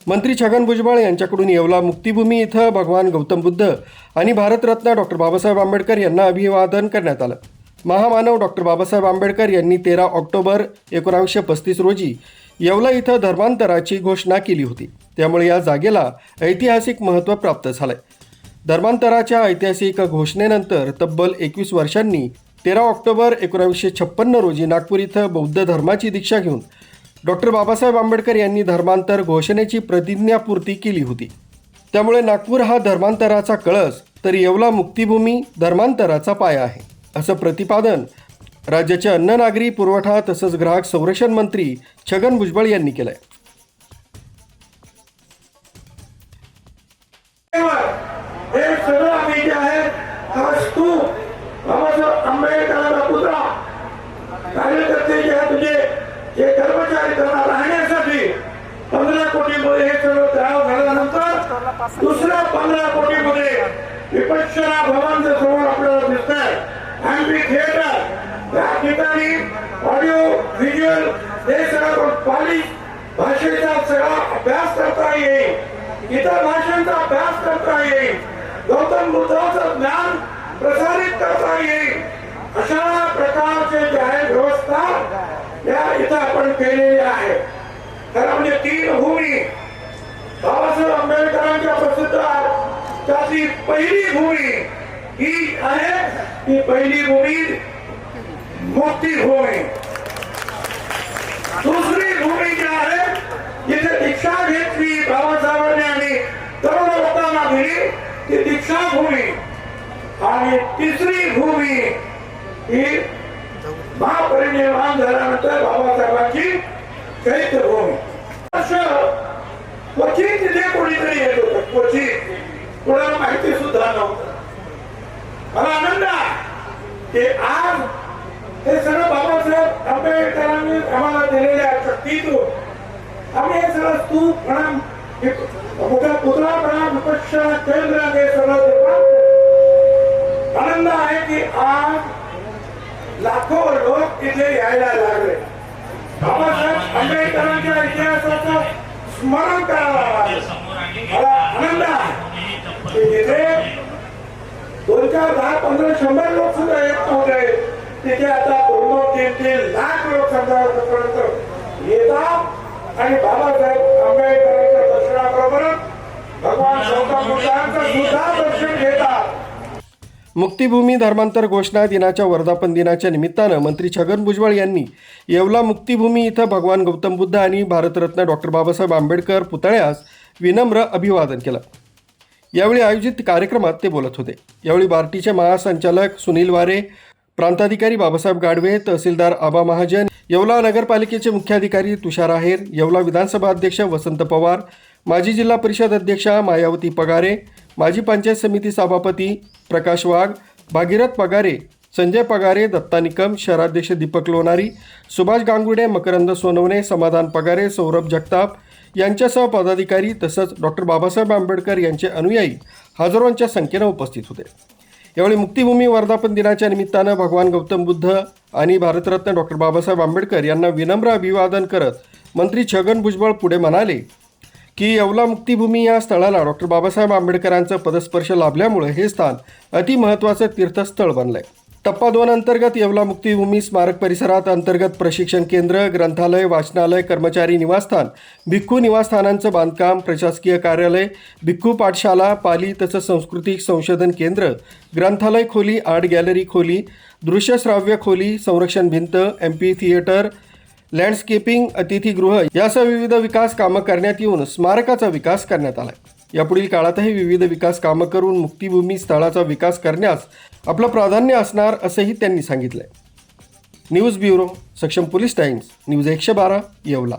मंत्री छगन भुजबळ यांच्याकडून येवला मुक्तिभूमी इथं भगवान गौतम बुद्ध आणि भारतरत्न डॉक्टर बाबासाहेब आंबेडकर यांना अभिवादन करण्यात आलं. महामानव डॉक्टर बाबासाहेब आंबेडकर यांनी 13 ऑक्टोबर 1935 रोजी येवला इथं धर्मांतराची घोषणा केली होती. त्यामुळे या जागेला ऐतिहासिक महत्त्व प्राप्त झालंय. धर्मांतराच्या ऐतिहासिक घोषणेनंतर तब्बल 21 वर्षांनी 13 ऑक्टोबर 1956 रोजी नागपूर इथं बौद्ध धर्माची दीक्षा घेऊन डॉक्टर बाबासाहेब आंबेडकर यांनी धर्मांतर घोषणेची प्रतिज्ञापूर्ती केली होती. त्यामुळे नागपूर हा धर्मांतराचा कळस तर येवला मुक्तिभूमी धर्मांतराचा पाया आहे, असं प्रतिपादन राज्याचे अन्न नागरी पुरवठा तसंच ग्राहक संरक्षण मंत्री छगन भुजबळ यांनी केलंय. हे सगळं आम्ही जे आहे आज तू बाबासाहेब आंबेडकरांचा पुतळा कार्यकर्ते जे आहे तुझे हे कर्मचारी त्यांना राहण्यासाठी 15 कोटीमध्ये हे सगळं तयार झाल्यानंतर दुसऱ्या 15 कोटीमध्ये विपक्षना भवनचं समोर आपल्याला दिसत आहे. अँपी थिएटर या ठिकाणी ऑडिओ व्हिज्युअल हे सगळं पाली भाषेचा सगळा अभ्यास करता येईल, इतर भाषांचा अभ्यास करता येईल, गौतम बुद्धाचं ज्ञान प्रसारित करता येईल, अशा प्रकारचे जे आहे व्यवस्था या इथं आपण केलेली आहे. तर म्हणजे 3 भूमी बाबासाहेब आंबेडकरांच्या प्रसिद्ध त्यातली पहिली भूमी ही आहे, ती पहिली भूमी मुक्तिभूमी. दुसरी भूमी जी आहे जिथे दीक्षा घेतली बाबासाहेबांनी आणि तरुण लोकांना दिली ती दीक्षाभूमी. आणि तिसरी भूमी ही महापरिनिर्वाण झाल्यानंतर बाबासाहेबांची चैत्यभूमी. क्वचित तिथे कोणीतरी येत होतं, क्वचित कोणाला माहिती सुद्धा नव्हतं. मला आनंद आहे की आज हे सगळं बाबासाहेब आंबेडकरांनी आम्हाला दिलेल्या शक्तीतून आम्ही हे सगळं स्तूप म्हणा मोठा पुतळा म्हणा विपक्ष केंद्र हे सगळं आनंद आहे की आज लाखो लोक तिथे यायला लागले. बाबासाहेब आंबेडकरांच्या इतिहासाचं स्मरण करायला लागले. मला आनंद आहे की तिथे 2, 4, 10, 15, 100 लोक सुद्धा येत नव्हते, तिथे आता 2, 3 लाख लोक समजापर्यंत येतात आणि बाबासाहेब आंबेडकरांच्या दर्शनाबरोबरच भगवान गौतम बुद्धांचं सुद्धा दर्शन घेतात. मुक्तिभूमी धर्मांतर घोषणा दिनाच्या वर्धापन दिनाच्या निमित्तानं मंत्री छगन भुजबळ यांनी येवला मुक्तिभूमी इथं भगवान गौतम बुद्ध आणि भारतरत्न डॉक्टर बाबासाहेब आंबेडकर पुतळ्यास विनम्र अभिवादन केलं. यावेळी आयोजित कार्यक्रमात ते बोलत होते. यावेळी बार्टीचे महासंचालक सुनील वारे, प्रांताधिकारी बाबासाहेब गाडवे, तहसीलदार आबा महाजन, येवला नगरपालिकेचे मुख्याधिकारी तुषार आहेर, येवला विधानसभा अध्यक्ष वसंत पवार, माजी जिल्हा परिषद अध्यक्षा मायावती पगारे, माजी पंचायत समिती सभापती प्रकाश वाघ, भागीरथ पगारे, संजय पगारे, दत्ता निकम, शहराध्यक्ष दीपक लोणारी, सुभाष गांगुडे, मकरंद सोनवणे, समाधान पगारे, सौरभ जगताप यांच्यासह पदाधिकारी तसंच डॉक्टर बाबासाहेब आंबेडकर यांचे अनुयायी हजारोंच्या संख्येनं उपस्थित होते. यावेळी मुक्तिभूमी वर्धापन दिनाच्या निमित्तानं भगवान गौतम बुद्ध आणि भारतरत्न डॉक्टर बाबासाहेब आंबेडकर यांना विनम्र अभिवादन करत मंत्री छगन भुजबळ पुढे म्हणाले की येवला मुक्तिभूमी या स्थळाला डॉक्टर बाबासाहेब आंबेडकरांचा पदस्पर्श लाभल्यामुळे हे स्थान अतिमहत्त्वाचं तीर्थस्थळ बनलंय. टप्पा 2 अंतर्गत येवला मुक्तिभूमी स्मारक परिसरात अंतर्गत प्रशिक्षण केंद्र, ग्रंथालय, वाचनालय, कर्मचारी निवासस्थान, भिक्खू निवासस्थानांचं बांधकाम, प्रशासकीय कार्यालय, भिक्खू पाठशाला, पाली तसंच सांस्कृतिक संशोधन केंद्र, ग्रंथालय खोली, आर्ट गॅलरी खोली, दृश्यश्राव्य खोली, संरक्षण भिंत, एम्पी थिएटर, लँडस्केपिंग, अतिथीगृह यासह विविध विकास कामं करण्यात येऊन स्मारकाचा विकास करण्यात आला. यापुढील काळातही विविध विकास कामं करून मुक्तिभूमी स्थळाचा विकास करण्यास आपलं प्राधान्य असणार असंही त्यांनी सांगितलंय. न्यूज ब्युरो, सक्षम पोलीस टाइम्स, न्यूज 112, येवला.